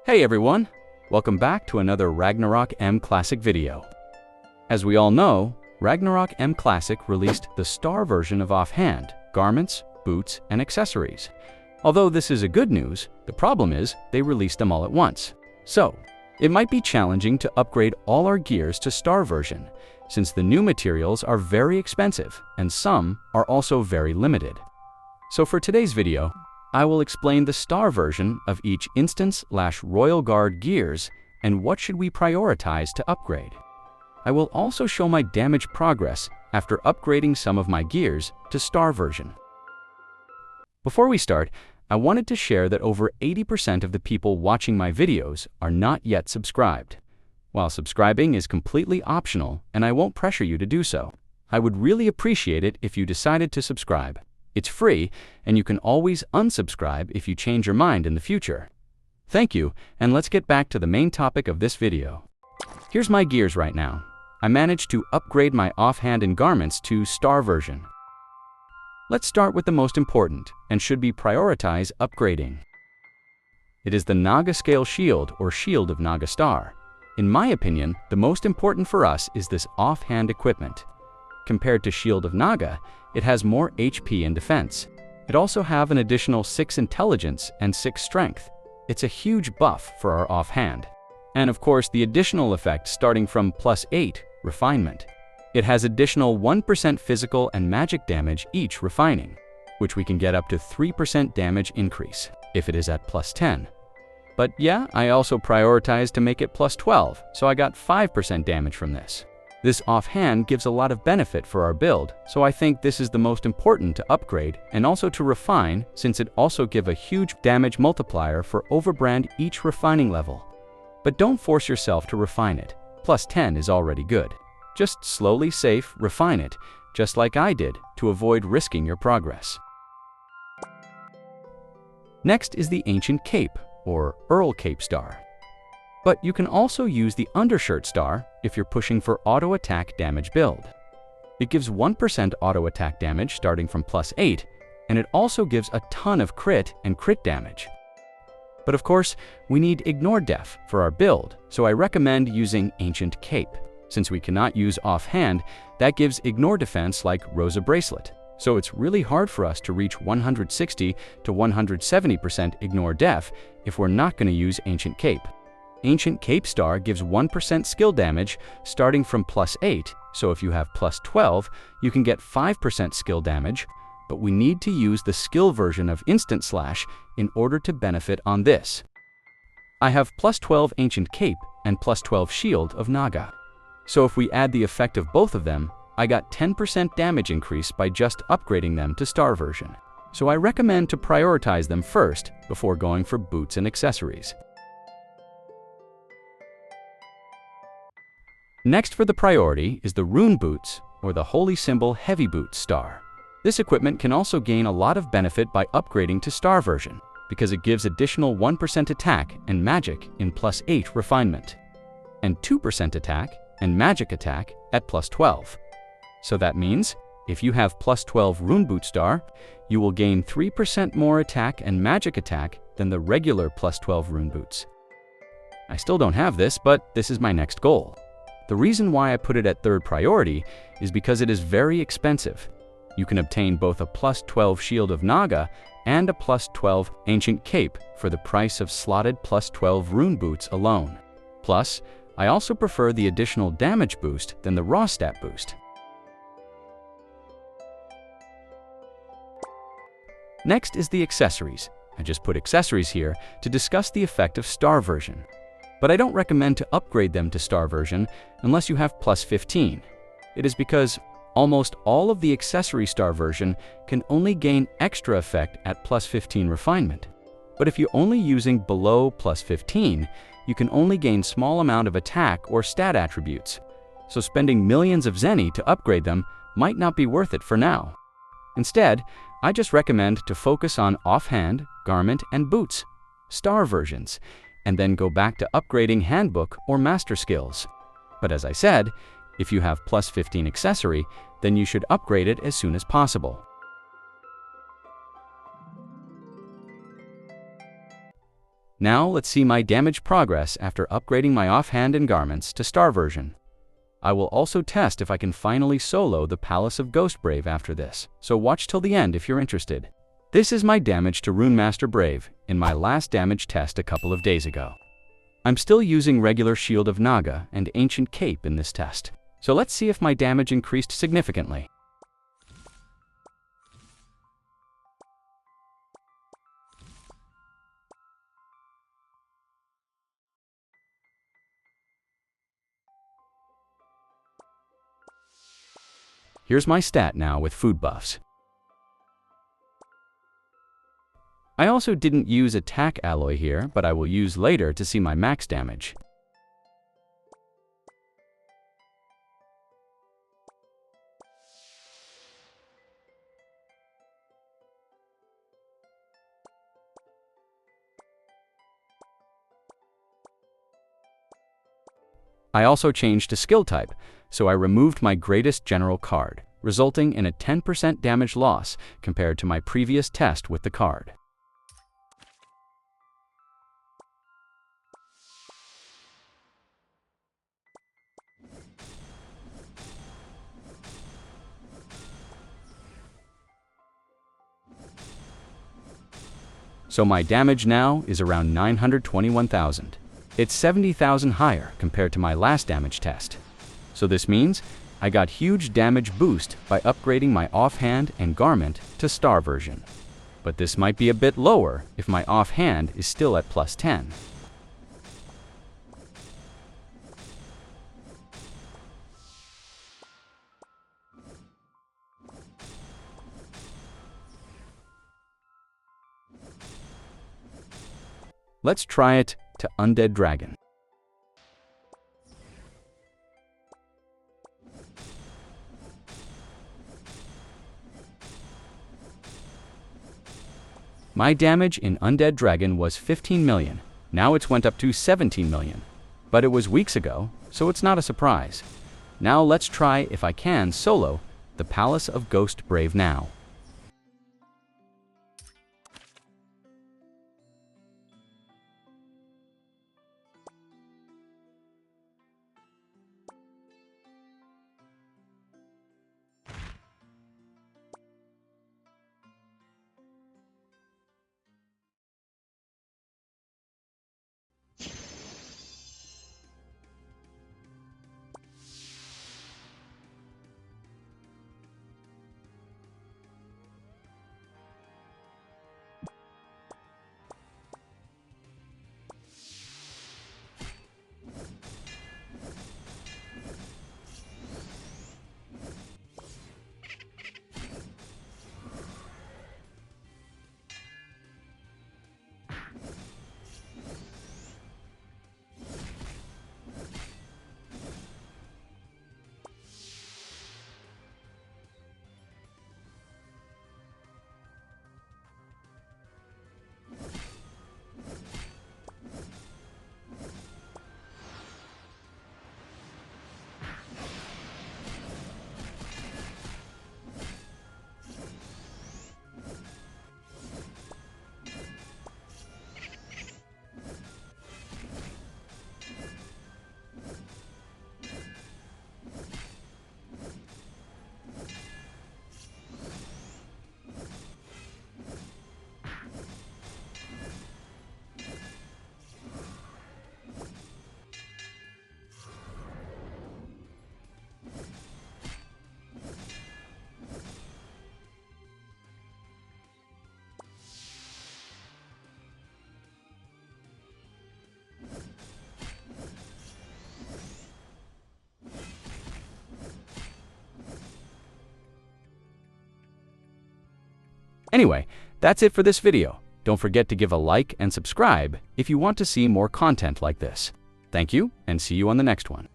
Hey everyone! Welcome back to another Ragnarok M Classic video. As we all know, Ragnarok M Classic released the star version of Offhand, garments, boots, and accessories. Although this is a good news, the problem is they released them all at once. So, it might be challenging to upgrade all our gears to star version, since the new materials are very expensive and some are also very limited. So for today's video, I will explain the star version of each Instance/Royal Guard gears and what should we prioritize to upgrade. I will also show my damage progress after upgrading some of my gears to star version. Before we start, I wanted to share that over 80% of the people watching my videos are not yet subscribed. While subscribing is completely optional and I won't pressure you to do so, I would really appreciate it if you decided to subscribe. It's free, and you can always unsubscribe if you change your mind in the future. Thank you, and let's get back to the main topic of this video. Here's my gears right now. I managed to upgrade my offhand and garments to star version. Let's start with the most important, and should be prioritized upgrading. It is the Naga Scale Shield or Shield of Naga Star. In my opinion, the most important for us is this offhand equipment. Compared to Shield of Naga, it has more HP and defense. It also have an additional 6 intelligence and 6 strength. It's a huge buff for our offhand. And of course, the additional effect starting from +8 refinement. It has additional 1% physical and magic damage each refining, which we can get up to 3% damage increase if it is at +10. But yeah, I also prioritized to make it +12, so I got 5% damage from this. This offhand gives a lot of benefit for our build, so I think this is the most important to upgrade and also to refine, since it also gives a huge damage multiplier for overbrand each refining level. But don't force yourself to refine it. +10 is already good. Just slowly safe refine it, just like I did, to avoid risking your progress. Next is the Ancient Cape, or Earl Cape Star. But you can also use the Undershirt Star if you're pushing for auto attack damage build. It gives 1% auto attack damage starting from +8, and it also gives a ton of crit and crit damage. But of course, we need Ignore Def for our build, so I recommend using Ancient Cape. Since we cannot use offhand, that gives Ignore Defense like Rosa Bracelet. So it's really hard for us to reach 160 to 170% Ignore Def if we're not going to use Ancient Cape. Ancient Cape Star gives 1% skill damage starting from +8, so if you have +12, you can get 5% skill damage, but we need to use the skill version of Instant Slash in order to benefit on this. I have +12 Ancient Cape and +12 Shield of Naga. So if we add the effect of both of them, I got 10% damage increase by just upgrading them to star version. So I recommend to prioritize them first before going for boots and accessories. Next for the priority is the Rune Boots, or the Holy Symbol Heavy Boots Star. This equipment can also gain a lot of benefit by upgrading to star version, because it gives additional 1% attack and magic in +8 refinement, and 2% attack and magic attack at +12. So that means, if you have +12 Rune Boot Star, you will gain 3% more attack and magic attack than the regular +12 Rune Boots. I still don't have this, but this is my next goal. The reason why I put it at third priority is because it is very expensive. You can obtain both a +12 Shield of Naga and a +12 Ancient Cape for the price of slotted +12 Rune Boots alone. Plus, I also prefer the additional damage boost than the raw stat boost. Next is the accessories. I just put accessories here to discuss the effect of star version. But I don't recommend to upgrade them to star version unless you have +15. It is because almost all of the accessory star version can only gain extra effect at +15 refinement. But if you're only using below +15, you can only gain small amount of attack or stat attributes. So spending millions of Zeny to upgrade them might not be worth it for now. Instead, I just recommend to focus on offhand, garment, and boots, star versions, and then go back to upgrading handbook or master skills. But as I said, if you have +15 accessory, then you should upgrade it as soon as possible. Now let's see my damage progress after upgrading my offhand and garments to Star version. I will also test if I can finally solo the Palace of Ghost Brave after this, so watch till the end if you're interested. This is my damage to Rune Master Brave in my last damage test a couple of days ago. I'm still using regular Shield of Naga and Ancient Cape in this test, so let's see if my damage increased significantly. Here's my stat now with food buffs. I also didn't use attack alloy here, but I will use later to see my max damage. I also changed to skill type, so I removed my Greatest General card, resulting in a 10% damage loss compared to my previous test with the card. So my damage now is around 921,000. It's 70,000 higher compared to my last damage test. So this means I got huge damage boost by upgrading my offhand and garment to Star version. But this might be a bit lower if my offhand is still at +10. Let's try it to Undead Dragon. My damage in Undead Dragon was 15 million. Now it's went up to 17 million. But it was weeks ago, so it's not a surprise. Now let's try if I can solo the Palace of Ghost Brave now. Anyway, that's it for this video. Don't forget to give a like and subscribe if you want to see more content like this. Thank you, and see you on the next one.